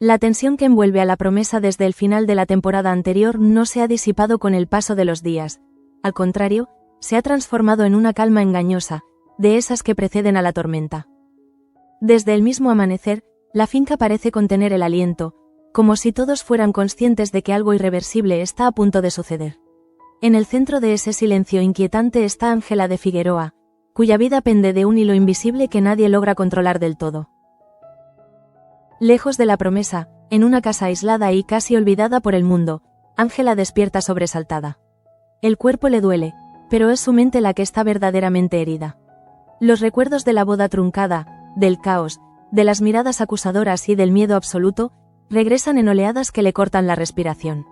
La tensión que envuelve a la promesa desde el final de la temporada anterior no se ha disipado con el paso de los días. Al contrario, se ha transformado en una calma engañosa, de esas que preceden a la tormenta. Desde el mismo amanecer, la finca parece contener el aliento, como si todos fueran conscientes de que algo irreversible está a punto de suceder. En el centro de ese silencio inquietante está Ángela de Figueroa, cuya vida pende de un hilo invisible que nadie logra controlar del todo. Lejos de la promesa, en una casa aislada y casi olvidada por el mundo, Ángela despierta sobresaltada. El cuerpo le duele, pero es su mente la que está verdaderamente herida. Los recuerdos de la boda truncada, del caos, de las miradas acusadoras y del miedo absoluto, regresan en oleadas que le cortan la respiración.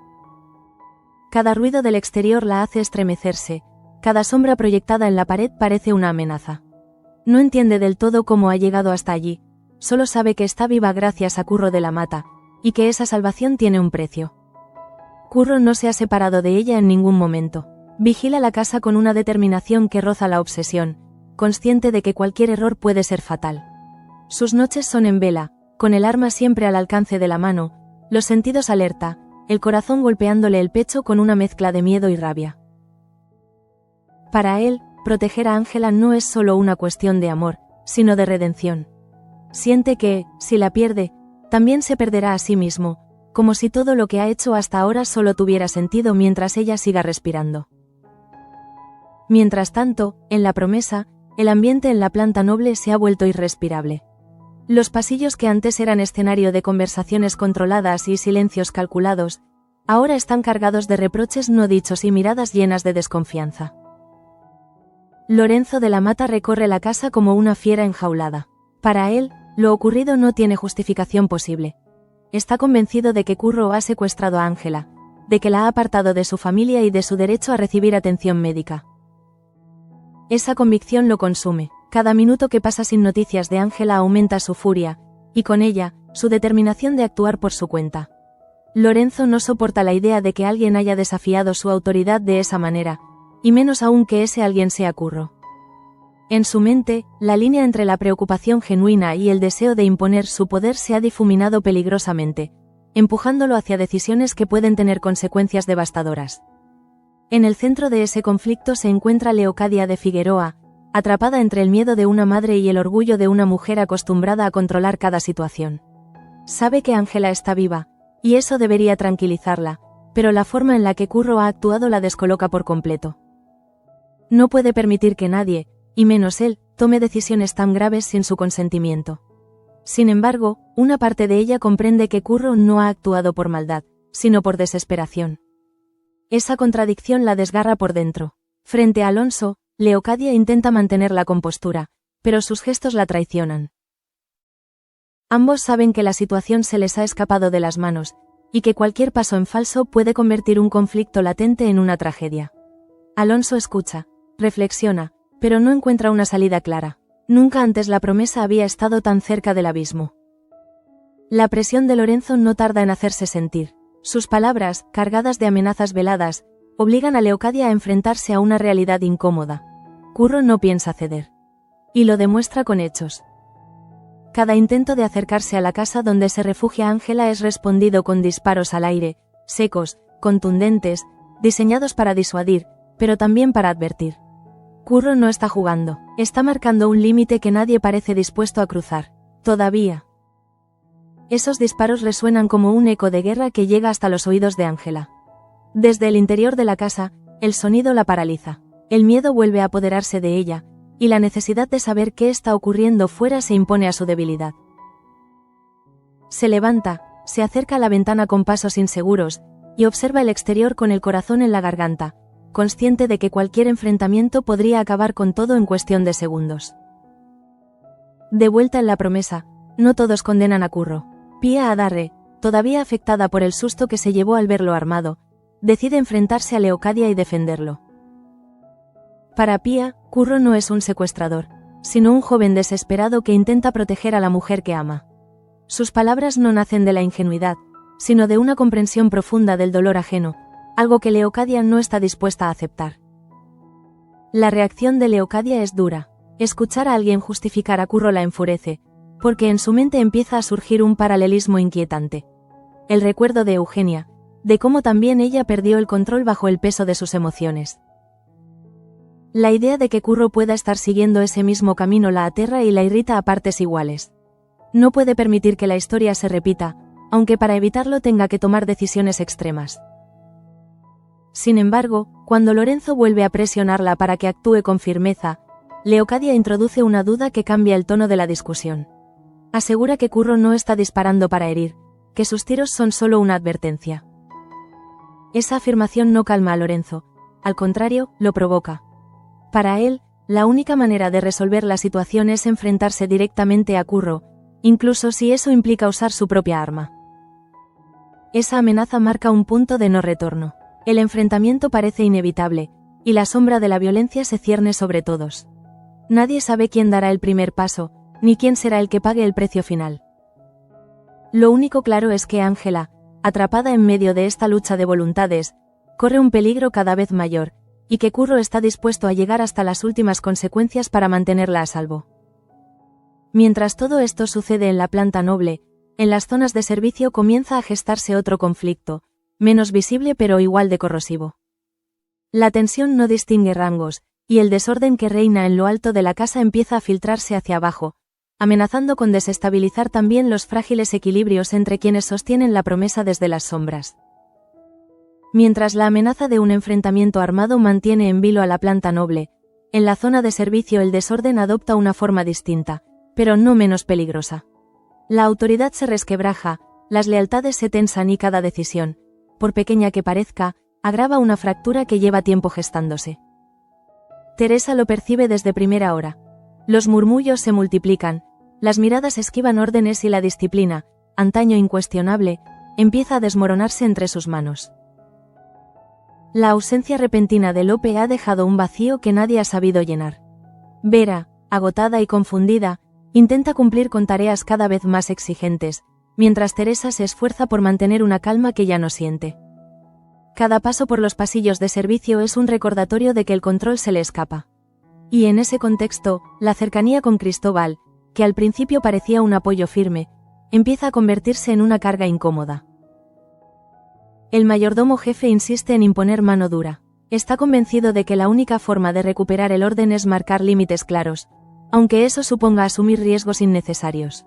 Cada ruido del exterior la hace estremecerse, cada sombra proyectada en la pared parece una amenaza. No entiende del todo cómo ha llegado hasta allí, solo sabe que está viva gracias a Curro de la Mata, y que esa salvación tiene un precio. Curro no se ha separado de ella en ningún momento. Vigila la casa con una determinación que roza la obsesión, consciente de que cualquier error puede ser fatal. Sus noches son en vela, con el arma siempre al alcance de la mano, los sentidos alerta, el corazón golpeándole el pecho con una mezcla de miedo y rabia. Para él, proteger a Ángela no es solo una cuestión de amor, sino de redención. Siente que, si la pierde, también se perderá a sí mismo, como si todo lo que ha hecho hasta ahora solo tuviera sentido mientras ella siga respirando. Mientras tanto, en la promesa, el ambiente en la planta noble se ha vuelto irrespirable. Los pasillos que antes eran escenario de conversaciones controladas y silencios calculados, ahora están cargados de reproches no dichos y miradas llenas de desconfianza. Lorenzo de la Mata recorre la casa como una fiera enjaulada. Para él, lo ocurrido no tiene justificación posible. Está convencido de que Curro ha secuestrado a Ángela, de que la ha apartado de su familia y de su derecho a recibir atención médica. Esa convicción lo consume. Cada minuto que pasa sin noticias de Ángela aumenta su furia, y con ella, su determinación de actuar por su cuenta. Lorenzo no soporta la idea de que alguien haya desafiado su autoridad de esa manera, y menos aún que ese alguien sea Curro. En su mente, la línea entre la preocupación genuina y el deseo de imponer su poder se ha difuminado peligrosamente, empujándolo hacia decisiones que pueden tener consecuencias devastadoras. En el centro de ese conflicto se encuentra Leocadia de Figueroa, atrapada entre el miedo de una madre y el orgullo de una mujer acostumbrada a controlar cada situación. Sabe que Ángela está viva, y eso debería tranquilizarla, pero la forma en la que Curro ha actuado la descoloca por completo. No puede permitir que nadie, y menos él, tome decisiones tan graves sin su consentimiento. Sin embargo, una parte de ella comprende que Curro no ha actuado por maldad, sino por desesperación. Esa contradicción la desgarra por dentro. Frente a Alonso, Leocadia intenta mantener la compostura, pero sus gestos la traicionan. Ambos saben que la situación se les ha escapado de las manos, y que cualquier paso en falso puede convertir un conflicto latente en una tragedia. Alonso escucha, reflexiona, pero no encuentra una salida clara. Nunca antes la promesa había estado tan cerca del abismo. La presión de Lorenzo no tarda en hacerse sentir. Sus palabras, cargadas de amenazas veladas, obligan a Leocadia a enfrentarse a una realidad incómoda. Curro no piensa ceder. Y lo demuestra con hechos. Cada intento de acercarse a la casa donde se refugia Ángela es respondido con disparos al aire, secos, contundentes, diseñados para disuadir, pero también para advertir. Curro no está jugando, está marcando un límite que nadie parece dispuesto a cruzar. Todavía. Esos disparos resuenan como un eco de guerra que llega hasta los oídos de Ángela. Desde el interior de la casa, el sonido la paraliza. El miedo vuelve a apoderarse de ella, y la necesidad de saber qué está ocurriendo fuera se impone a su debilidad. Se levanta, se acerca a la ventana con pasos inseguros, y observa el exterior con el corazón en la garganta, consciente de que cualquier enfrentamiento podría acabar con todo en cuestión de segundos. De vuelta en la promesa, no todos condenan a Curro. Pía Adarre, todavía afectada por el susto que se llevó al verlo armado, decide enfrentarse a Leocadia y defenderlo. Para Pía, Curro no es un secuestrador, sino un joven desesperado que intenta proteger a la mujer que ama. Sus palabras no nacen de la ingenuidad, sino de una comprensión profunda del dolor ajeno, algo que Leocadia no está dispuesta a aceptar. La reacción de Leocadia es dura. Escuchar a alguien justificar a Curro la enfurece, porque en su mente empieza a surgir un paralelismo inquietante. El recuerdo de Eugenia, de cómo también ella perdió el control bajo el peso de sus emociones. La idea de que Curro pueda estar siguiendo ese mismo camino la aterra y la irrita a partes iguales. No puede permitir que la historia se repita, aunque para evitarlo tenga que tomar decisiones extremas. Sin embargo, cuando Lorenzo vuelve a presionarla para que actúe con firmeza, Leocadia introduce una duda que cambia el tono de la discusión. Asegura que Curro no está disparando para herir, que sus tiros son solo una advertencia. Esa afirmación no calma a Lorenzo, al contrario, lo provoca. Para él, la única manera de resolver la situación es enfrentarse directamente a Curro, incluso si eso implica usar su propia arma. Esa amenaza marca un punto de no retorno. El enfrentamiento parece inevitable, y la sombra de la violencia se cierne sobre todos. Nadie sabe quién dará el primer paso, ni quién será el que pague el precio final. Lo único claro es que Ángela, atrapada en medio de esta lucha de voluntades, corre un peligro cada vez mayor, y que Curro está dispuesto a llegar hasta las últimas consecuencias para mantenerla a salvo. Mientras todo esto sucede en la planta noble, en las zonas de servicio comienza a gestarse otro conflicto, menos visible pero igual de corrosivo. La tensión no distingue rangos, y el desorden que reina en lo alto de la casa empieza a filtrarse hacia abajo, amenazando con desestabilizar también los frágiles equilibrios entre quienes sostienen la promesa desde las sombras. Mientras la amenaza de un enfrentamiento armado mantiene en vilo a la planta noble, en la zona de servicio el desorden adopta una forma distinta, pero no menos peligrosa. La autoridad se resquebraja, las lealtades se tensan y cada decisión, por pequeña que parezca, agrava una fractura que lleva tiempo gestándose. Teresa lo percibe desde primera hora. Los murmullos se multiplican, las miradas esquivan órdenes y la disciplina, antaño incuestionable, empieza a desmoronarse entre sus manos. La ausencia repentina de Lope ha dejado un vacío que nadie ha sabido llenar. Vera, agotada y confundida, intenta cumplir con tareas cada vez más exigentes, mientras Teresa se esfuerza por mantener una calma que ya no siente. Cada paso por los pasillos de servicio es un recordatorio de que el control se le escapa. Y en ese contexto, la cercanía con Cristóbal, que al principio parecía un apoyo firme, empieza a convertirse en una carga incómoda. El mayordomo jefe insiste en imponer mano dura. Está convencido de que la única forma de recuperar el orden es marcar límites claros, aunque eso suponga asumir riesgos innecesarios.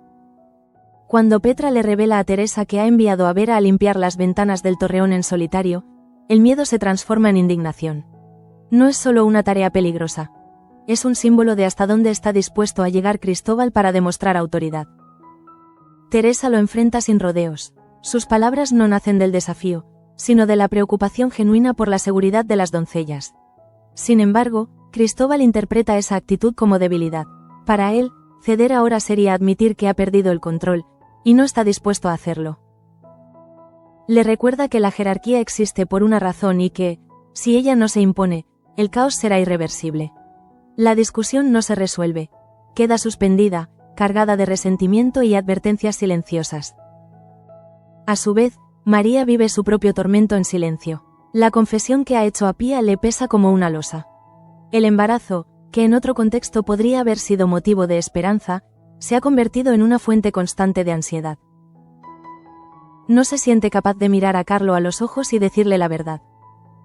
Cuando Petra le revela a Teresa que ha enviado a Vera a limpiar las ventanas del torreón en solitario, el miedo se transforma en indignación. No es solo una tarea peligrosa. Es un símbolo de hasta dónde está dispuesto a llegar Cristóbal para demostrar autoridad. Teresa lo enfrenta sin rodeos. Sus palabras no nacen del desafío, sino de la preocupación genuina por la seguridad de las doncellas. Sin embargo, Cristóbal interpreta esa actitud como debilidad. Para él, ceder ahora sería admitir que ha perdido el control, y no está dispuesto a hacerlo. Le recuerda que la jerarquía existe por una razón y que, si ella no se impone, el caos será irreversible. La discusión no se resuelve, queda suspendida, cargada de resentimiento y advertencias silenciosas. A su vez, María vive su propio tormento en silencio. La confesión que ha hecho a Pía le pesa como una losa. El embarazo, que en otro contexto podría haber sido motivo de esperanza, se ha convertido en una fuente constante de ansiedad. No se siente capaz de mirar a Carlo a los ojos y decirle la verdad.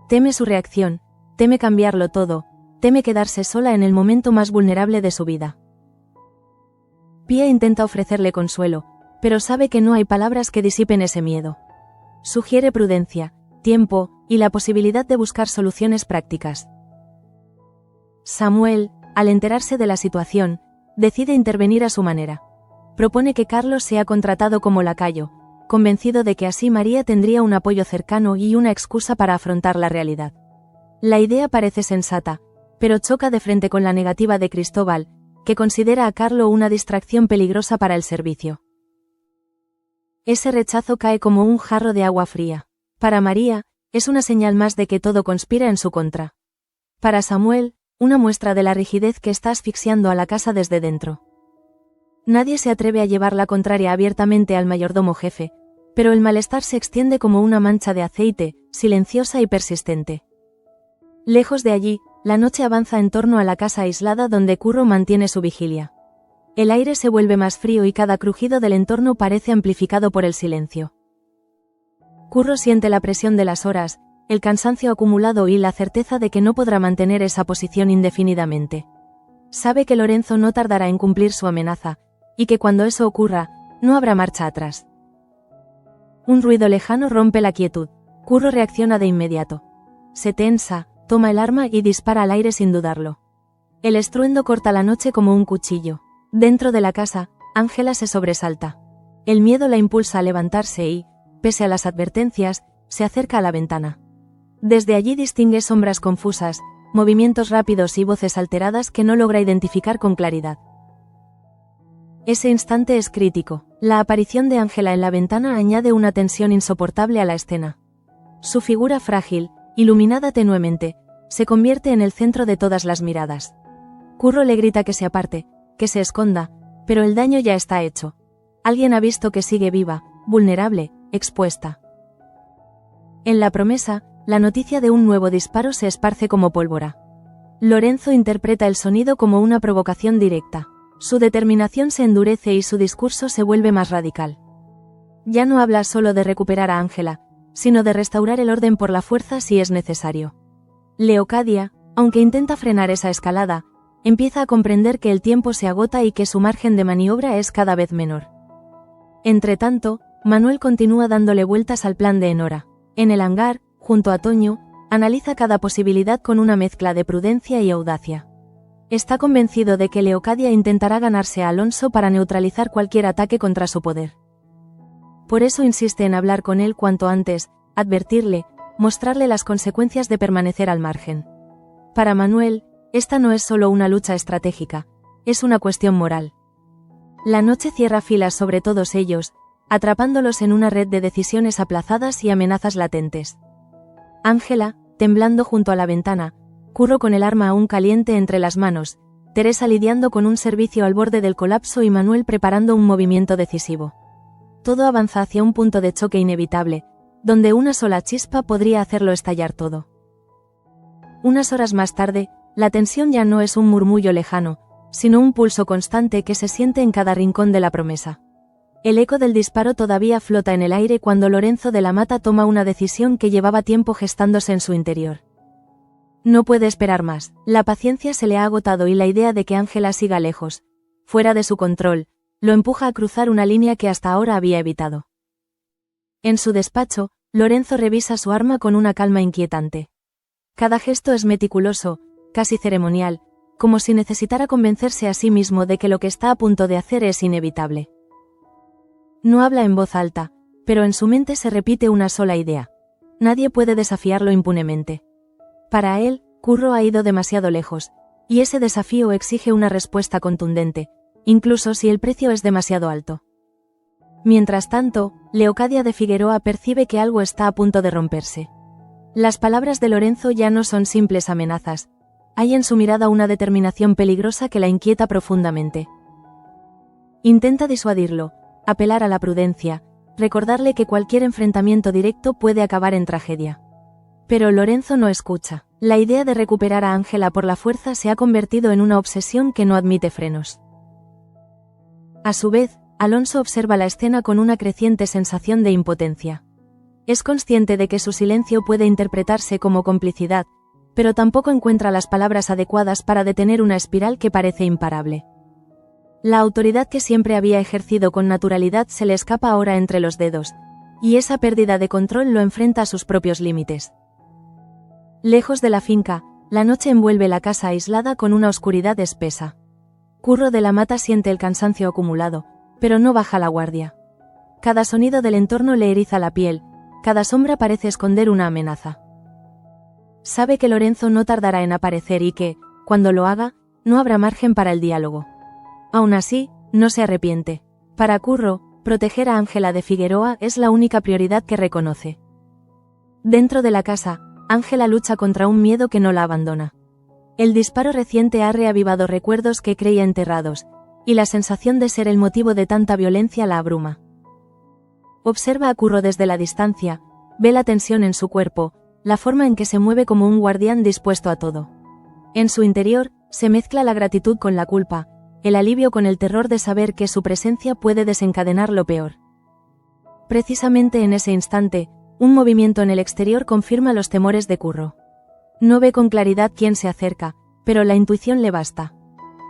Teme su reacción, teme cambiarlo todo, teme quedarse sola en el momento más vulnerable de su vida. Pía intenta ofrecerle consuelo, pero sabe que no hay palabras que disipen ese miedo. Sugiere prudencia, tiempo, y la posibilidad de buscar soluciones prácticas. Samuel, al enterarse de la situación, decide intervenir a su manera. Propone que Carlos sea contratado como lacayo, convencido de que así María tendría un apoyo cercano y una excusa para afrontar la realidad. La idea parece sensata, pero choca de frente con la negativa de Cristóbal, que considera a Carlo una distracción peligrosa para el servicio. Ese rechazo cae como un jarro de agua fría. Para María, es una señal más de que todo conspira en su contra. Para Samuel, una muestra de la rigidez que está asfixiando a la casa desde dentro. Nadie se atreve a llevar la contraria abiertamente al mayordomo jefe, pero el malestar se extiende como una mancha de aceite, silenciosa y persistente. Lejos de allí, la noche avanza en torno a la casa aislada donde Curro mantiene su vigilia. El aire se vuelve más frío y cada crujido del entorno parece amplificado por el silencio. Curro siente la presión de las horas, el cansancio acumulado y la certeza de que no podrá mantener esa posición indefinidamente. Sabe que Lorenzo no tardará en cumplir su amenaza, y que cuando eso ocurra, no habrá marcha atrás. Un ruido lejano rompe la quietud. Curro reacciona de inmediato. Se tensa, toma el arma y dispara al aire sin dudarlo. El estruendo corta la noche como un cuchillo. Dentro de la casa, Ángela se sobresalta. El miedo la impulsa a levantarse y, pese a las advertencias, se acerca a la ventana. Desde allí distingue sombras confusas, movimientos rápidos y voces alteradas que no logra identificar con claridad. Ese instante es crítico. La aparición de Ángela en la ventana añade una tensión insoportable a la escena. Su figura frágil, iluminada tenuemente, se convierte en el centro de todas las miradas. Curro le grita que se aparte, que se esconda, pero el daño ya está hecho. Alguien ha visto que sigue viva, vulnerable, expuesta. En la promesa, la noticia de un nuevo disparo se esparce como pólvora. Lorenzo interpreta el sonido como una provocación directa. Su determinación se endurece y su discurso se vuelve más radical. Ya no habla solo de recuperar a Ángela, sino de restaurar el orden por la fuerza si es necesario. Leocadia, aunque intenta frenar esa escalada, empieza a comprender que el tiempo se agota y que su margen de maniobra es cada vez menor. Entretanto, Manuel continúa dándole vueltas al plan de Enora. En el hangar, junto a Toño, analiza cada posibilidad con una mezcla de prudencia y audacia. Está convencido de que Leocadia intentará ganarse a Alonso para neutralizar cualquier ataque contra su poder. Por eso insiste en hablar con él cuanto antes, advertirle, mostrarle las consecuencias de permanecer al margen. Para Manuel, esta no es solo una lucha estratégica, es una cuestión moral. La noche cierra filas sobre todos ellos, atrapándolos en una red de decisiones aplazadas y amenazas latentes. Ángela, temblando junto a la ventana, Curro con el arma aún caliente entre las manos, Teresa lidiando con un servicio al borde del colapso y Manuel preparando un movimiento decisivo. Todo avanza hacia un punto de choque inevitable, donde una sola chispa podría hacerlo estallar todo. Unas horas más tarde, la tensión ya no es un murmullo lejano, sino un pulso constante que se siente en cada rincón de la promesa. El eco del disparo todavía flota en el aire cuando Lorenzo de la Mata toma una decisión que llevaba tiempo gestándose en su interior. No puede esperar más, la paciencia se le ha agotado y la idea de que Ángela siga lejos, fuera de su control, lo empuja a cruzar una línea que hasta ahora había evitado. En su despacho, Lorenzo revisa su arma con una calma inquietante. Cada gesto es meticuloso, casi ceremonial, como si necesitara convencerse a sí mismo de que lo que está a punto de hacer es inevitable. No habla en voz alta, pero en su mente se repite una sola idea. Nadie puede desafiarlo impunemente. Para él, Curro ha ido demasiado lejos, y ese desafío exige una respuesta contundente, incluso si el precio es demasiado alto. Mientras tanto, Leocadia de Figueroa percibe que algo está a punto de romperse. Las palabras de Lorenzo ya no son simples amenazas, hay en su mirada una determinación peligrosa que la inquieta profundamente. Intenta disuadirlo, apelar a la prudencia, recordarle que cualquier enfrentamiento directo puede acabar en tragedia. Pero Lorenzo no escucha. La idea de recuperar a Ángela por la fuerza se ha convertido en una obsesión que no admite frenos. A su vez, Alonso observa la escena con una creciente sensación de impotencia. Es consciente de que su silencio puede interpretarse como complicidad, pero tampoco encuentra las palabras adecuadas para detener una espiral que parece imparable. La autoridad que siempre había ejercido con naturalidad se le escapa ahora entre los dedos, y esa pérdida de control lo enfrenta a sus propios límites. Lejos de la finca, la noche envuelve la casa aislada con una oscuridad espesa. Curro de la Mata siente el cansancio acumulado, pero no baja la guardia. Cada sonido del entorno le eriza la piel, cada sombra parece esconder una amenaza. Sabe que Lorenzo no tardará en aparecer y que, cuando lo haga, no habrá margen para el diálogo. Aún así, no se arrepiente. Para Curro, proteger a Ángela de Figueroa es la única prioridad que reconoce. Dentro de la casa, Ángela lucha contra un miedo que no la abandona. El disparo reciente ha reavivado recuerdos que creía enterrados, y la sensación de ser el motivo de tanta violencia la abruma. Observa a Curro desde la distancia, ve la tensión en su cuerpo, la forma en que se mueve como un guardián dispuesto a todo. En su interior, se mezcla la gratitud con la culpa, el alivio con el terror de saber que su presencia puede desencadenar lo peor. Precisamente en ese instante, un movimiento en el exterior confirma los temores de Curro. No ve con claridad quién se acerca, pero la intuición le basta.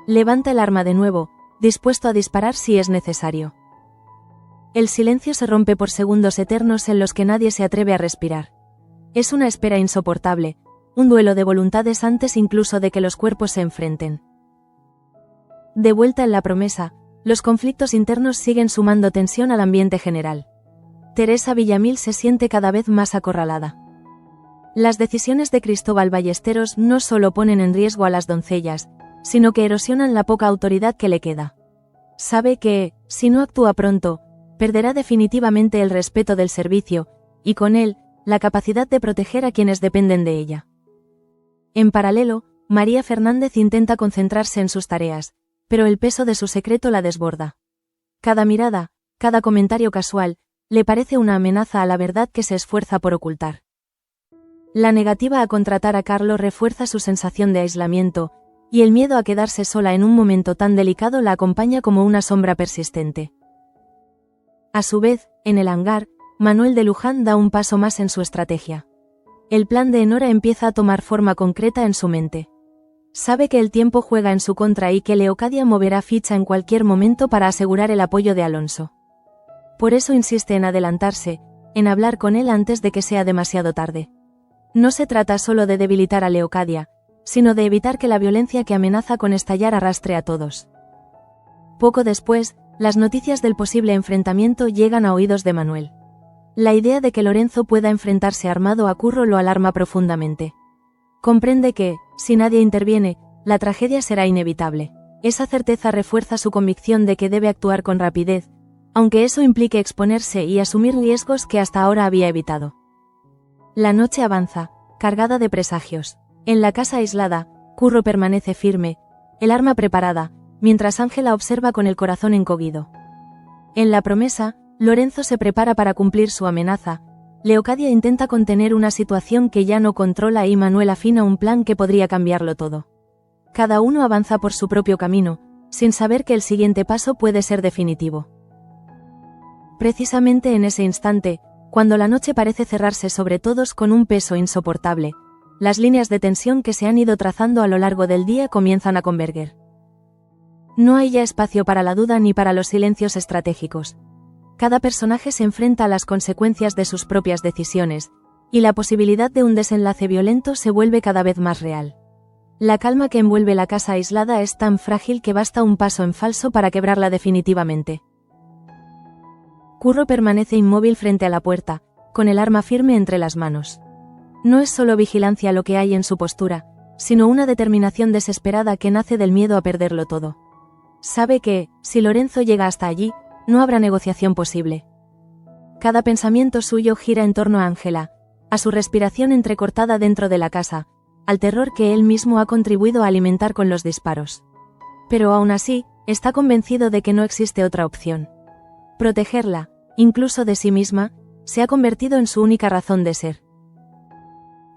Levanta el arma de nuevo, dispuesto a disparar si es necesario. El silencio se rompe por segundos eternos en los que nadie se atreve a respirar. Es una espera insoportable, un duelo de voluntades antes incluso de que los cuerpos se enfrenten. De vuelta en la promesa, los conflictos internos siguen sumando tensión al ambiente general. Teresa Villamil se siente cada vez más acorralada. Las decisiones de Cristóbal Ballesteros no solo ponen en riesgo a las doncellas, sino que erosionan la poca autoridad que le queda. Sabe que, si no actúa pronto, perderá definitivamente el respeto del servicio, y con él, la capacidad de proteger a quienes dependen de ella. En paralelo, María Fernández intenta concentrarse en sus tareas, pero el peso de su secreto la desborda. Cada mirada, cada comentario casual, le parece una amenaza a la verdad que se esfuerza por ocultar. La negativa a contratar a Carlos refuerza su sensación de aislamiento, y el miedo a quedarse sola en un momento tan delicado la acompaña como una sombra persistente. A su vez, en el hangar, Manuel de Luján da un paso más en su estrategia. El plan de Enora empieza a tomar forma concreta en su mente. Sabe que el tiempo juega en su contra y que Leocadia moverá ficha en cualquier momento para asegurar el apoyo de Alonso. Por eso insiste en adelantarse, en hablar con él antes de que sea demasiado tarde. No se trata solo de debilitar a Leocadia, sino de evitar que la violencia que amenaza con estallar arrastre a todos. Poco después, las noticias del posible enfrentamiento llegan a oídos de Manuel. La idea de que Lorenzo pueda enfrentarse armado a Curro lo alarma profundamente. Comprende que, si nadie interviene, la tragedia será inevitable. Esa certeza refuerza su convicción de que debe actuar con rapidez, aunque eso implique exponerse y asumir riesgos que hasta ahora había evitado. La noche avanza, cargada de presagios. En la casa aislada, Curro permanece firme, el arma preparada, mientras Ángela observa con el corazón encogido. En la promesa, Lorenzo se prepara para cumplir su amenaza, Leocadia intenta contener una situación que ya no controla y Manuel afina un plan que podría cambiarlo todo. Cada uno avanza por su propio camino, sin saber que el siguiente paso puede ser definitivo. Precisamente en ese instante, cuando la noche parece cerrarse sobre todos con un peso insoportable, las líneas de tensión que se han ido trazando a lo largo del día comienzan a converger. No hay ya espacio para la duda ni para los silencios estratégicos. Cada personaje se enfrenta a las consecuencias de sus propias decisiones, y la posibilidad de un desenlace violento se vuelve cada vez más real. La calma que envuelve la casa aislada es tan frágil que basta un paso en falso para quebrarla definitivamente. Curro permanece inmóvil frente a la puerta, con el arma firme entre las manos. No es solo vigilancia lo que hay en su postura, sino una determinación desesperada que nace del miedo a perderlo todo. Sabe que, si Lorenzo llega hasta allí, no habrá negociación posible. Cada pensamiento suyo gira en torno a Ángela, a su respiración entrecortada dentro de la casa, al terror que él mismo ha contribuido a alimentar con los disparos. Pero aún así, está convencido de que no existe otra opción. Protegerla, incluso de sí misma, se ha convertido en su única razón de ser.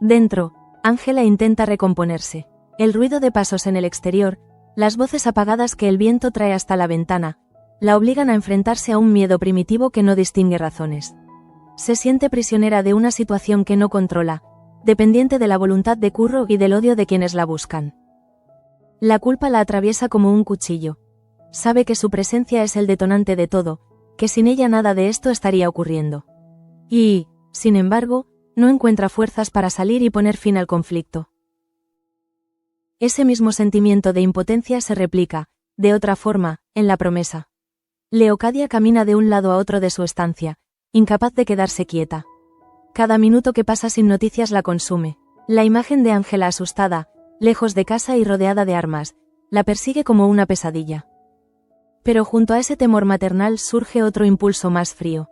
Dentro, Ángela intenta recomponerse. El ruido de pasos en el exterior, las voces apagadas que el viento trae hasta la ventana, la obligan a enfrentarse a un miedo primitivo que no distingue razones. Se siente prisionera de una situación que no controla, dependiente de la voluntad de Curro y del odio de quienes la buscan. La culpa la atraviesa como un cuchillo. Sabe que su presencia es el detonante de todo, que sin ella nada de esto estaría ocurriendo. Y, sin embargo, no encuentra fuerzas para salir y poner fin al conflicto. Ese mismo sentimiento de impotencia se replica, de otra forma, en la promesa. Leocadia camina de un lado a otro de su estancia, incapaz de quedarse quieta. Cada minuto que pasa sin noticias la consume. La imagen de Ángela asustada, lejos de casa y rodeada de armas, la persigue como una pesadilla. Pero junto a ese temor maternal surge otro impulso más frío.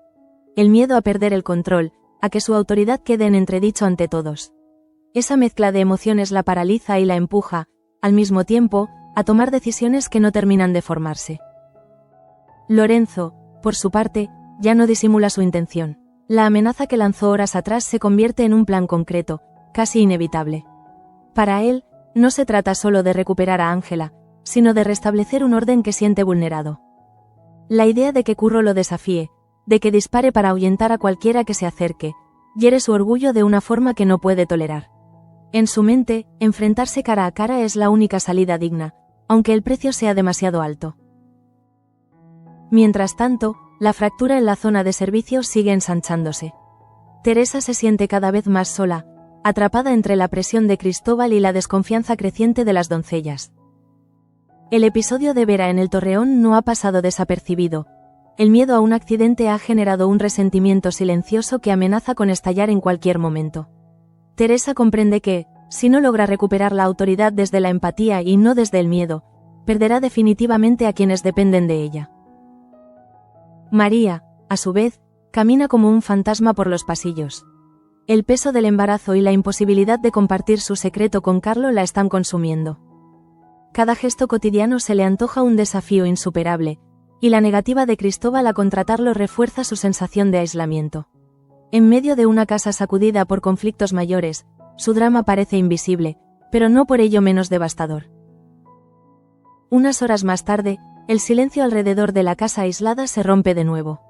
El miedo a perder el control, a que su autoridad quede en entredicho ante todos. Esa mezcla de emociones la paraliza y la empuja, al mismo tiempo, a tomar decisiones que no terminan de formarse. Lorenzo, por su parte, ya no disimula su intención. La amenaza que lanzó horas atrás se convierte en un plan concreto, casi inevitable. Para él, no se trata solo de recuperar a Ángela, sino de restablecer un orden que siente vulnerado. La idea de que Curro lo desafíe, de que dispare para ahuyentar a cualquiera que se acerque, hiere su orgullo de una forma que no puede tolerar. En su mente, enfrentarse cara a cara es la única salida digna, aunque el precio sea demasiado alto. Mientras tanto, la fractura en la zona de servicio sigue ensanchándose. Teresa se siente cada vez más sola, atrapada entre la presión de Cristóbal y la desconfianza creciente de las doncellas. El episodio de Vera en el Torreón no ha pasado desapercibido. El miedo a un accidente ha generado un resentimiento silencioso que amenaza con estallar en cualquier momento. Teresa comprende que, si no logra recuperar la autoridad desde la empatía y no desde el miedo, perderá definitivamente a quienes dependen de ella. María, a su vez, camina como un fantasma por los pasillos. El peso del embarazo y la imposibilidad de compartir su secreto con Carlo la están consumiendo. Cada gesto cotidiano se le antoja un desafío insuperable, y la negativa de Cristóbal a contratarlo refuerza su sensación de aislamiento. En medio de una casa sacudida por conflictos mayores, su drama parece invisible, pero no por ello menos devastador. Unas horas más tarde, el silencio alrededor de la casa aislada se rompe de nuevo.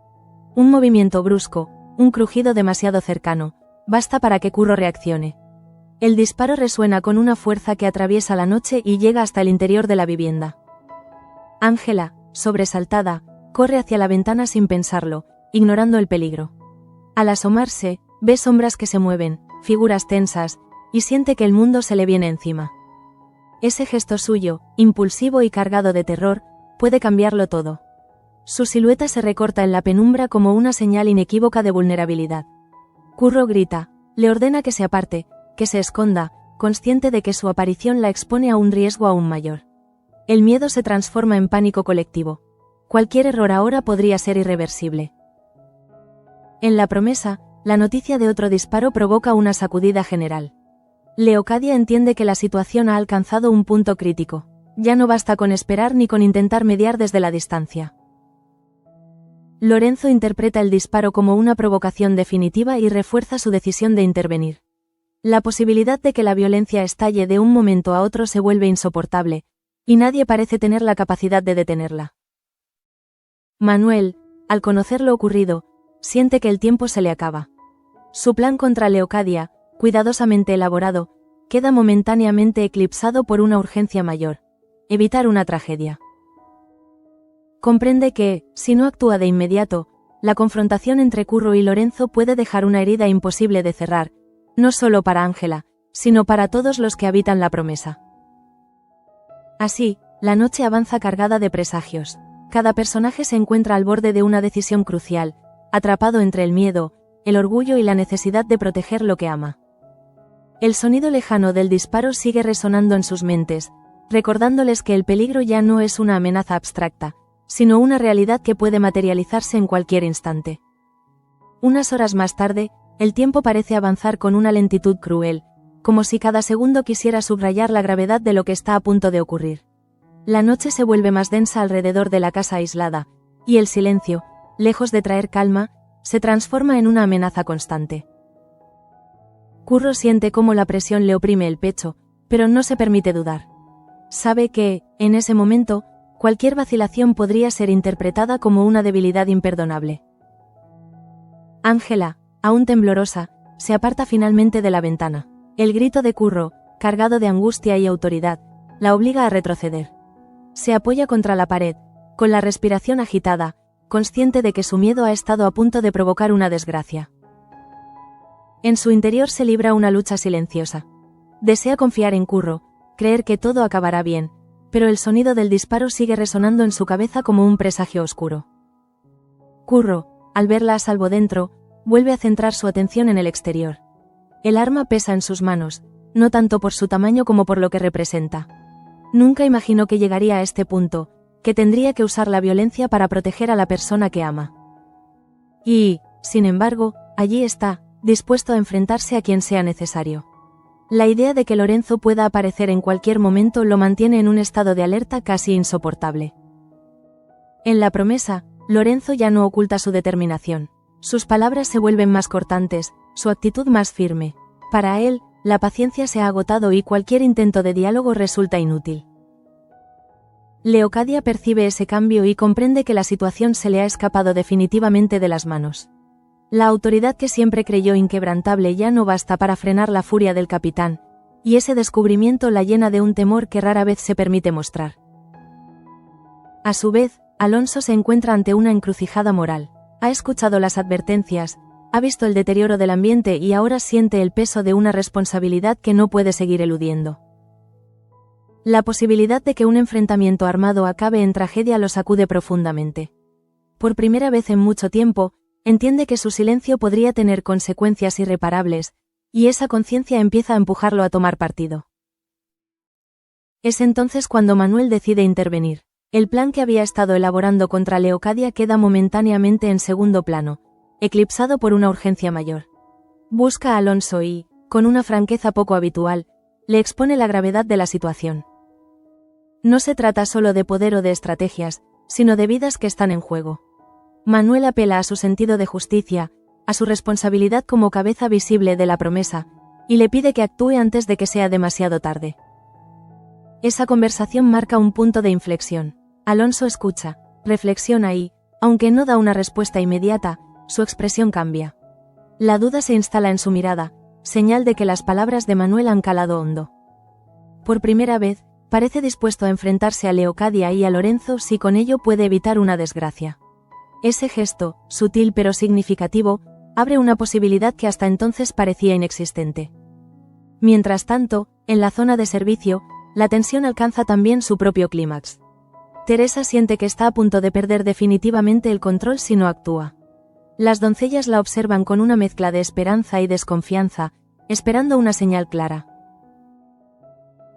Un movimiento brusco, un crujido demasiado cercano, basta para que Curro reaccione. El disparo resuena con una fuerza que atraviesa la noche y llega hasta el interior de la vivienda. Ángela, sobresaltada, corre hacia la ventana sin pensarlo, ignorando el peligro. Al asomarse, ve sombras que se mueven, figuras tensas, y siente que el mundo se le viene encima. Ese gesto suyo, impulsivo y cargado de terror, puede cambiarlo todo. Su silueta se recorta en la penumbra como una señal inequívoca de vulnerabilidad. Curro grita, le ordena que se aparte, que se esconda, consciente de que su aparición la expone a un riesgo aún mayor. El miedo se transforma en pánico colectivo. Cualquier error ahora podría ser irreversible. En La Promesa, la noticia de otro disparo provoca una sacudida general. Leocadia entiende que la situación ha alcanzado un punto crítico. Ya no basta con esperar ni con intentar mediar desde la distancia. Lorenzo interpreta el disparo como una provocación definitiva y refuerza su decisión de intervenir. La posibilidad de que la violencia estalle de un momento a otro se vuelve insoportable, y nadie parece tener la capacidad de detenerla. Manuel, al conocer lo ocurrido, siente que el tiempo se le acaba. Su plan contra Leocadia, cuidadosamente elaborado, queda momentáneamente eclipsado por una urgencia mayor: evitar una tragedia. Comprende que, si no actúa de inmediato, la confrontación entre Curro y Lorenzo puede dejar una herida imposible de cerrar, no solo para Ángela, sino para todos los que habitan La Promesa. Así, la noche avanza cargada de presagios. Cada personaje se encuentra al borde de una decisión crucial, atrapado entre el miedo, el orgullo y la necesidad de proteger lo que ama. El sonido lejano del disparo sigue resonando en sus mentes, recordándoles que el peligro ya no es una amenaza abstracta, sino una realidad que puede materializarse en cualquier instante. Unas horas más tarde, el tiempo parece avanzar con una lentitud cruel, como si cada segundo quisiera subrayar la gravedad de lo que está a punto de ocurrir. La noche se vuelve más densa alrededor de la casa aislada, y el silencio, lejos de traer calma, se transforma en una amenaza constante. Curro siente cómo la presión le oprime el pecho, pero no se permite dudar. Sabe que, en ese momento, cualquier vacilación podría ser interpretada como una debilidad imperdonable. Ángela, aún temblorosa, se aparta finalmente de la ventana. El grito de Curro, cargado de angustia y autoridad, la obliga a retroceder. Se apoya contra la pared, con la respiración agitada, consciente de que su miedo ha estado a punto de provocar una desgracia. En su interior se libra una lucha silenciosa. Desea confiar en Curro, creer que todo acabará bien, pero el sonido del disparo sigue resonando en su cabeza como un presagio oscuro. Curro, al verla a salvo dentro, vuelve a centrar su atención en el exterior. El arma pesa en sus manos, no tanto por su tamaño como por lo que representa. Nunca imaginó que llegaría a este punto, que tendría que usar la violencia para proteger a la persona que ama. Y, sin embargo, allí está, dispuesto a enfrentarse a quien sea necesario. La idea de que Lorenzo pueda aparecer en cualquier momento lo mantiene en un estado de alerta casi insoportable. En La Promesa, Lorenzo ya no oculta su determinación. Sus palabras se vuelven más cortantes, su actitud más firme. Para él, la paciencia se ha agotado y cualquier intento de diálogo resulta inútil. Leocadia percibe ese cambio y comprende que la situación se le ha escapado definitivamente de las manos. La autoridad que siempre creyó inquebrantable ya no basta para frenar la furia del capitán, y ese descubrimiento la llena de un temor que rara vez se permite mostrar. A su vez, Alonso se encuentra ante una encrucijada moral. Ha escuchado las advertencias, ha visto el deterioro del ambiente y ahora siente el peso de una responsabilidad que no puede seguir eludiendo. La posibilidad de que un enfrentamiento armado acabe en tragedia lo sacude profundamente. Por primera vez en mucho tiempo, entiende que su silencio podría tener consecuencias irreparables, y esa conciencia empieza a empujarlo a tomar partido. Es entonces cuando Manuel decide intervenir. El plan que había estado elaborando contra Leocadia queda momentáneamente en segundo plano, eclipsado por una urgencia mayor. Busca a Alonso y, con una franqueza poco habitual, le expone la gravedad de la situación. No se trata solo de poder o de estrategias, sino de vidas que están en juego. Manuel apela a su sentido de justicia, a su responsabilidad como cabeza visible de la promesa, y le pide que actúe antes de que sea demasiado tarde. Esa conversación marca un punto de inflexión. Alonso escucha, reflexiona y, aunque no da una respuesta inmediata, su expresión cambia. La duda se instala en su mirada, señal de que las palabras de Manuel han calado hondo. Por primera vez, parece dispuesto a enfrentarse a Leocadia y a Lorenzo si con ello puede evitar una desgracia. Ese gesto, sutil pero significativo, abre una posibilidad que hasta entonces parecía inexistente. Mientras tanto, en la zona de servicio, la tensión alcanza también su propio clímax. Teresa siente que está a punto de perder definitivamente el control si no actúa. Las doncellas la observan con una mezcla de esperanza y desconfianza, esperando una señal clara.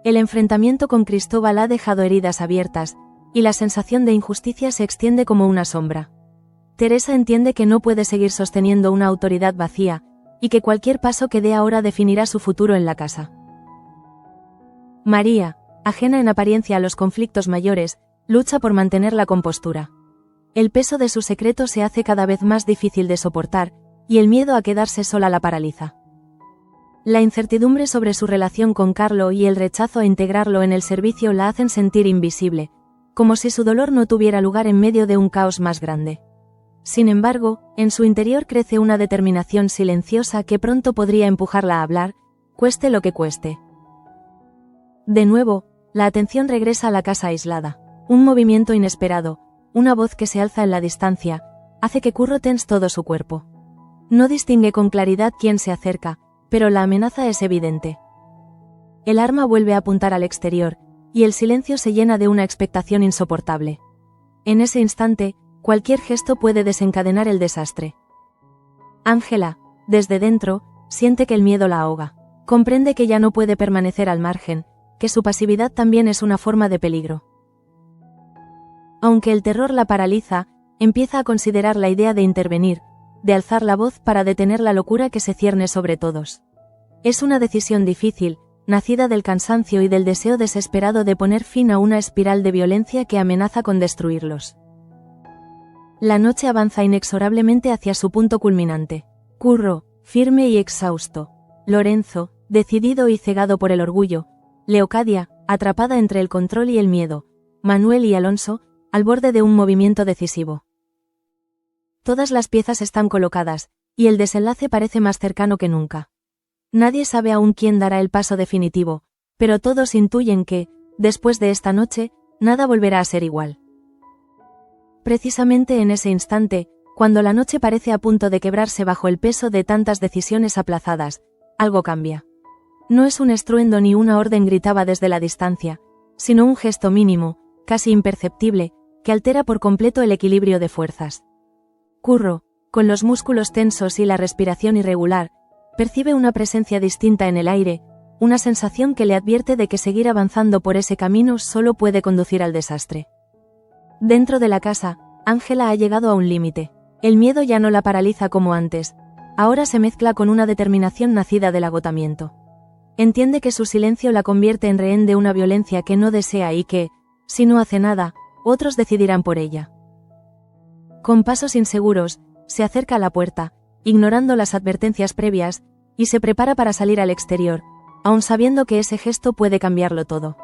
El enfrentamiento con Cristóbal ha dejado heridas abiertas, y la sensación de injusticia se extiende como una sombra. Teresa entiende que no puede seguir sosteniendo una autoridad vacía, y que cualquier paso que dé ahora definirá su futuro en la casa. María, ajena en apariencia a los conflictos mayores, lucha por mantener la compostura. El peso de su secreto se hace cada vez más difícil de soportar, y el miedo a quedarse sola la paraliza. La incertidumbre sobre su relación con Carlo y el rechazo a integrarlo en el servicio la hacen sentir invisible, como si su dolor no tuviera lugar en medio de un caos más grande. Sin embargo, en su interior crece una determinación silenciosa que pronto podría empujarla a hablar, cueste lo que cueste. De nuevo, la atención regresa a la casa aislada. Un movimiento inesperado, una voz que se alza en la distancia, hace que Curro tense todo su cuerpo. No distingue con claridad quién se acerca, pero la amenaza es evidente. El arma vuelve a apuntar al exterior, y el silencio se llena de una expectación insoportable. En ese instante, cualquier gesto puede desencadenar el desastre. Ángela, desde dentro, siente que el miedo la ahoga. Comprende que ya no puede permanecer al margen, que su pasividad también es una forma de peligro. Aunque el terror la paraliza, empieza a considerar la idea de intervenir, de alzar la voz para detener la locura que se cierne sobre todos. Es una decisión difícil, nacida del cansancio y del deseo desesperado de poner fin a una espiral de violencia que amenaza con destruirlos. La noche avanza inexorablemente hacia su punto culminante. Curro, firme y exhausto. Lorenzo, decidido y cegado por el orgullo. Leocadia, atrapada entre el control y el miedo. Manuel y Alonso, al borde de un movimiento decisivo. Todas las piezas están colocadas, y el desenlace parece más cercano que nunca. Nadie sabe aún quién dará el paso definitivo, pero todos intuyen que, después de esta noche, nada volverá a ser igual. Precisamente en ese instante, cuando la noche parece a punto de quebrarse bajo el peso de tantas decisiones aplazadas, algo cambia. No es un estruendo ni una orden gritaba desde la distancia, sino un gesto mínimo, casi imperceptible, que altera por completo el equilibrio de fuerzas. Curro, con los músculos tensos y la respiración irregular, percibe una presencia distinta en el aire, una sensación que le advierte de que seguir avanzando por ese camino solo puede conducir al desastre. Dentro de la casa, Ángela ha llegado a un límite. El miedo ya no la paraliza como antes, ahora se mezcla con una determinación nacida del agotamiento. Entiende que su silencio la convierte en rehén de una violencia que no desea y que, si no hace nada, otros decidirán por ella. Con pasos inseguros, se acerca a la puerta, ignorando las advertencias previas, y se prepara para salir al exterior, aun sabiendo que ese gesto puede cambiarlo todo.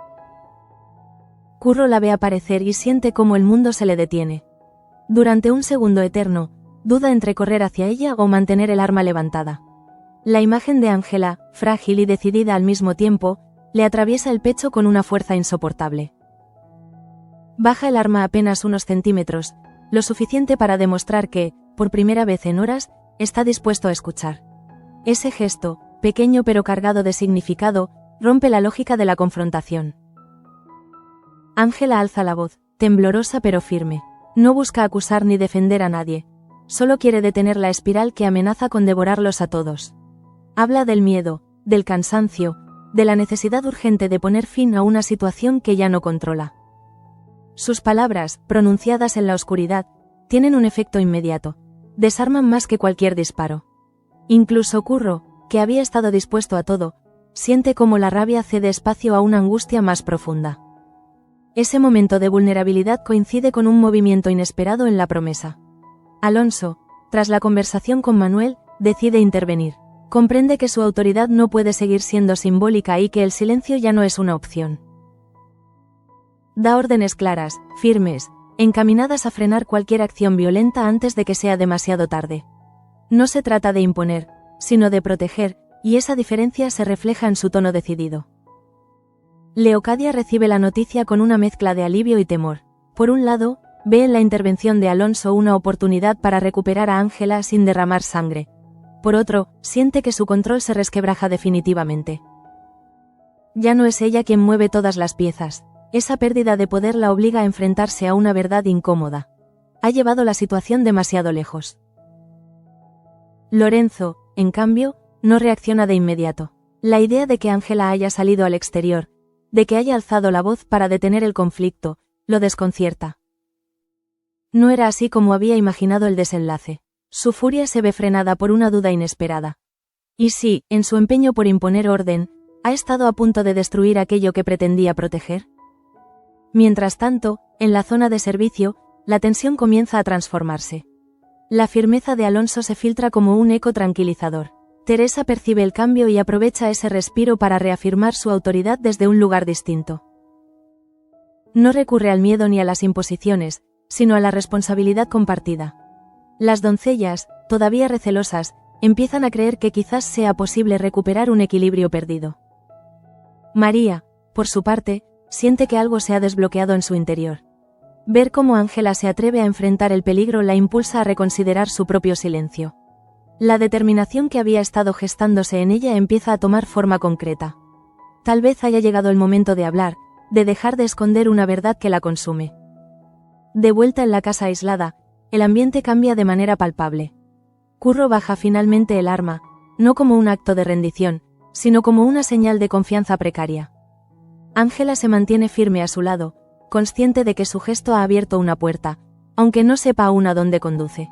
Curro la ve aparecer y siente cómo el mundo se le detiene. Durante un segundo eterno, duda entre correr hacia ella o mantener el arma levantada. La imagen de Ángela, frágil y decidida al mismo tiempo, le atraviesa el pecho con una fuerza insoportable. Baja el arma apenas unos centímetros, lo suficiente para demostrar que, por primera vez en horas, está dispuesto a escuchar. Ese gesto, pequeño pero cargado de significado, rompe la lógica de la confrontación. Ángela alza la voz, temblorosa pero firme. No busca acusar ni defender a nadie. Solo quiere detener la espiral que amenaza con devorarlos a todos. Habla del miedo, del cansancio, de la necesidad urgente de poner fin a una situación que ya no controla. Sus palabras, pronunciadas en la oscuridad, tienen un efecto inmediato. Desarman más que cualquier disparo. Incluso Curro, que había estado dispuesto a todo, siente cómo la rabia cede espacio a una angustia más profunda. Ese momento de vulnerabilidad coincide con un movimiento inesperado en la promesa. Alonso, tras la conversación con Manuel, decide intervenir. Comprende que su autoridad no puede seguir siendo simbólica y que el silencio ya no es una opción. Da órdenes claras, firmes, encaminadas a frenar cualquier acción violenta antes de que sea demasiado tarde. No se trata de imponer, sino de proteger, y esa diferencia se refleja en su tono decidido. Leocadia recibe la noticia con una mezcla de alivio y temor. Por un lado, ve en la intervención de Alonso una oportunidad para recuperar a Ángela sin derramar sangre. Por otro, siente que su control se resquebraja definitivamente. Ya no es ella quien mueve todas las piezas. Esa pérdida de poder la obliga a enfrentarse a una verdad incómoda. Ha llevado la situación demasiado lejos. Lorenzo, en cambio, no reacciona de inmediato. La idea de que Ángela haya salido al exterior, de que haya alzado la voz para detener el conflicto, lo desconcierta. No era así como había imaginado el desenlace. Su furia se ve frenada por una duda inesperada. Y si, en su empeño por imponer orden, ha estado a punto de destruir aquello que pretendía proteger. Mientras tanto, en la zona de servicio, la tensión comienza a transformarse. La firmeza de Alonso se filtra como un eco tranquilizador. Teresa percibe el cambio y aprovecha ese respiro para reafirmar su autoridad desde un lugar distinto. No recurre al miedo ni a las imposiciones, sino a la responsabilidad compartida. Las doncellas, todavía recelosas, empiezan a creer que quizás sea posible recuperar un equilibrio perdido. María, por su parte, siente que algo se ha desbloqueado en su interior. Ver cómo Ángela se atreve a enfrentar el peligro la impulsa a reconsiderar su propio silencio. La determinación que había estado gestándose en ella empieza a tomar forma concreta. Tal vez haya llegado el momento de hablar, de dejar de esconder una verdad que la consume. De vuelta en la casa aislada, el ambiente cambia de manera palpable. Curro baja finalmente el arma, no como un acto de rendición, sino como una señal de confianza precaria. Ángela se mantiene firme a su lado, consciente de que su gesto ha abierto una puerta, aunque no sepa aún a dónde conduce.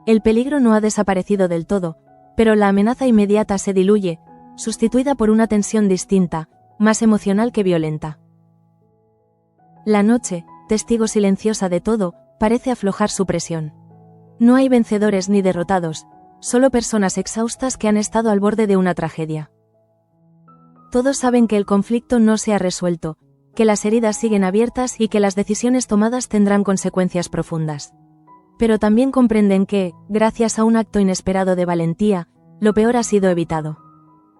El peligro no ha desaparecido del todo, pero la amenaza inmediata se diluye, sustituida por una tensión distinta, más emocional que violenta. La noche, testigo silenciosa de todo, parece aflojar su presión. No hay vencedores ni derrotados, solo personas exhaustas que han estado al borde de una tragedia. Todos saben que el conflicto no se ha resuelto, que las heridas siguen abiertas y que las decisiones tomadas tendrán consecuencias profundas. Pero también comprenden que, gracias a un acto inesperado de valentía, lo peor ha sido evitado.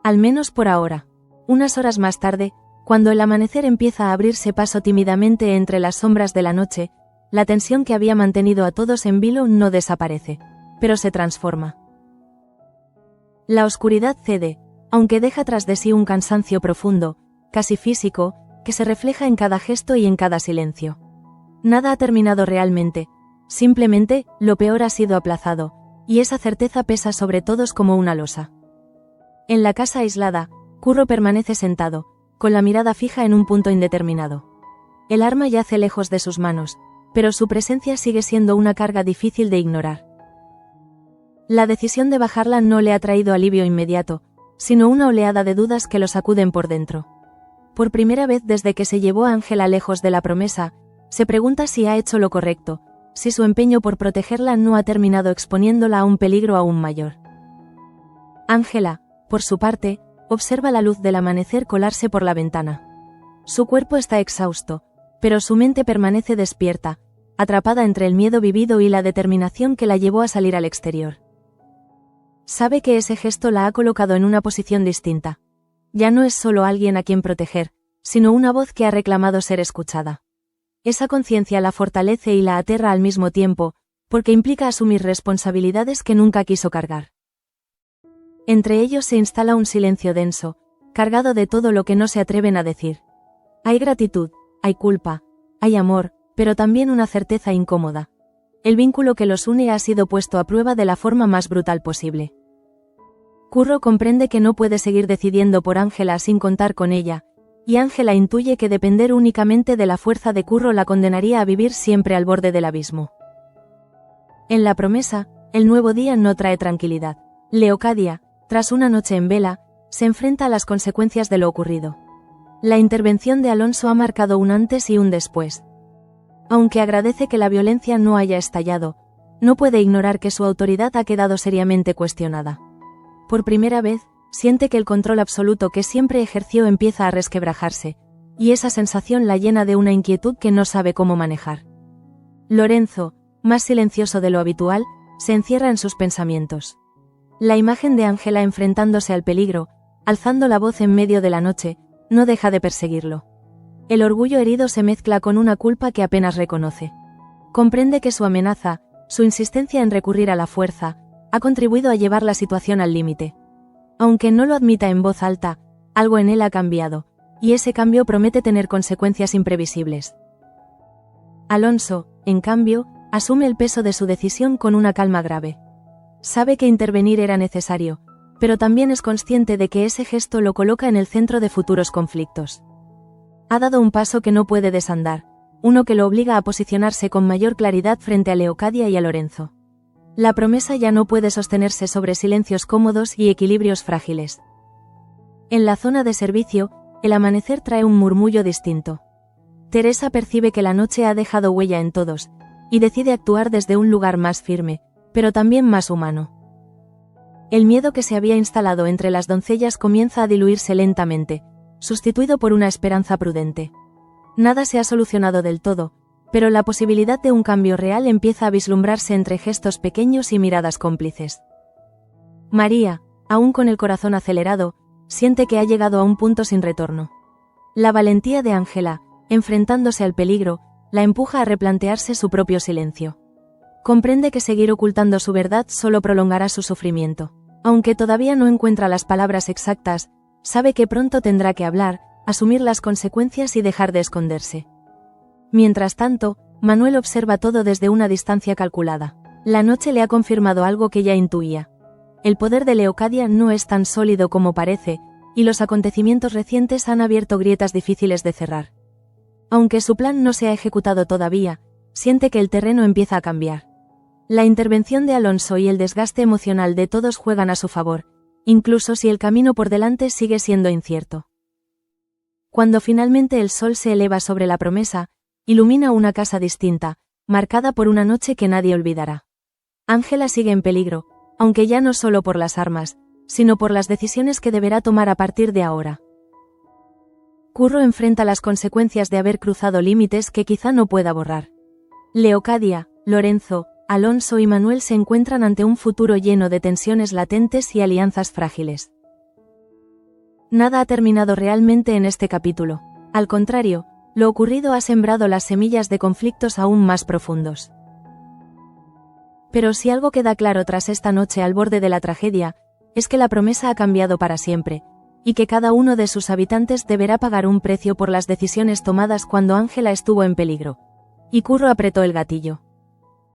Al menos por ahora. Unas horas más tarde, cuando el amanecer empieza a abrirse paso tímidamente entre las sombras de la noche, la tensión que había mantenido a todos en vilo no desaparece, pero se transforma. La oscuridad cede, aunque deja tras de sí un cansancio profundo, casi físico, que se refleja en cada gesto y en cada silencio. Nada ha terminado realmente. Simplemente, lo peor ha sido aplazado, y esa certeza pesa sobre todos como una losa. En la casa aislada, Curro permanece sentado, con la mirada fija en un punto indeterminado. El arma yace lejos de sus manos, pero su presencia sigue siendo una carga difícil de ignorar. La decisión de bajarla no le ha traído alivio inmediato, sino una oleada de dudas que lo sacuden por dentro. Por primera vez desde que se llevó a Ángela lejos de la promesa, se pregunta si ha hecho lo correcto, si su empeño por protegerla no ha terminado exponiéndola a un peligro aún mayor. Ángela, por su parte, observa la luz del amanecer colarse por la ventana. Su cuerpo está exhausto, pero su mente permanece despierta, atrapada entre el miedo vivido y la determinación que la llevó a salir al exterior. Sabe que ese gesto la ha colocado en una posición distinta. Ya no es solo alguien a quien proteger, sino una voz que ha reclamado ser escuchada. Esa conciencia la fortalece y la aterra al mismo tiempo, porque implica asumir responsabilidades que nunca quiso cargar. Entre ellos se instala un silencio denso, cargado de todo lo que no se atreven a decir. Hay gratitud, hay culpa, hay amor, pero también una certeza incómoda. El vínculo que los une ha sido puesto a prueba de la forma más brutal posible. Curro comprende que no puede seguir decidiendo por Ángela sin contar con ella, y Ángela intuye que depender únicamente de la fuerza de Curro la condenaría a vivir siempre al borde del abismo. En la promesa, el nuevo día no trae tranquilidad. Leocadia, tras una noche en vela, se enfrenta a las consecuencias de lo ocurrido. La intervención de Alonso ha marcado un antes y un después. Aunque agradece que la violencia no haya estallado, no puede ignorar que su autoridad ha quedado seriamente cuestionada. Por primera vez, siente que el control absoluto que siempre ejerció empieza a resquebrajarse, y esa sensación la llena de una inquietud que no sabe cómo manejar. Lorenzo, más silencioso de lo habitual, se encierra en sus pensamientos. La imagen de Ángela enfrentándose al peligro, alzando la voz en medio de la noche, no deja de perseguirlo. El orgullo herido se mezcla con una culpa que apenas reconoce. Comprende que su amenaza, su insistencia en recurrir a la fuerza, ha contribuido a llevar la situación al límite. Aunque no lo admita en voz alta, algo en él ha cambiado, y ese cambio promete tener consecuencias imprevisibles. Alonso, en cambio, asume el peso de su decisión con una calma grave. Sabe que intervenir era necesario, pero también es consciente de que ese gesto lo coloca en el centro de futuros conflictos. Ha dado un paso que no puede desandar, uno que lo obliga a posicionarse con mayor claridad frente a Leocadia y a Lorenzo. La promesa ya no puede sostenerse sobre silencios cómodos y equilibrios frágiles. En la zona de servicio, el amanecer trae un murmullo distinto. Teresa percibe que la noche ha dejado huella en todos, y decide actuar desde un lugar más firme, pero también más humano. El miedo que se había instalado entre las doncellas comienza a diluirse lentamente, sustituido por una esperanza prudente. Nada se ha solucionado del todo, pero la posibilidad de un cambio real empieza a vislumbrarse entre gestos pequeños y miradas cómplices. María, aún con el corazón acelerado, siente que ha llegado a un punto sin retorno. La valentía de Ángela, enfrentándose al peligro, la empuja a replantearse su propio silencio. Comprende que seguir ocultando su verdad solo prolongará su sufrimiento. Aunque todavía no encuentra las palabras exactas, sabe que pronto tendrá que hablar, asumir las consecuencias y dejar de esconderse. Mientras tanto, Manuel observa todo desde una distancia calculada. La noche le ha confirmado algo que ya intuía. El poder de Leocadia no es tan sólido como parece, y los acontecimientos recientes han abierto grietas difíciles de cerrar. Aunque su plan no se ha ejecutado todavía, siente que el terreno empieza a cambiar. La intervención de Alonso y el desgaste emocional de todos juegan a su favor, incluso si el camino por delante sigue siendo incierto. Cuando finalmente el sol se eleva sobre la promesa, ilumina una casa distinta, marcada por una noche que nadie olvidará. Ángela sigue en peligro, aunque ya no solo por las armas, sino por las decisiones que deberá tomar a partir de ahora. Curro enfrenta las consecuencias de haber cruzado límites que quizá no pueda borrar. Leocadia, Lorenzo, Alonso y Manuel se encuentran ante un futuro lleno de tensiones latentes y alianzas frágiles. Nada ha terminado realmente en este capítulo. Al contrario, lo ocurrido ha sembrado las semillas de conflictos aún más profundos. Pero si algo queda claro tras esta noche al borde de la tragedia, es que la promesa ha cambiado para siempre, y que cada uno de sus habitantes deberá pagar un precio por las decisiones tomadas cuando Ángela estuvo en peligro. Y Curro apretó el gatillo.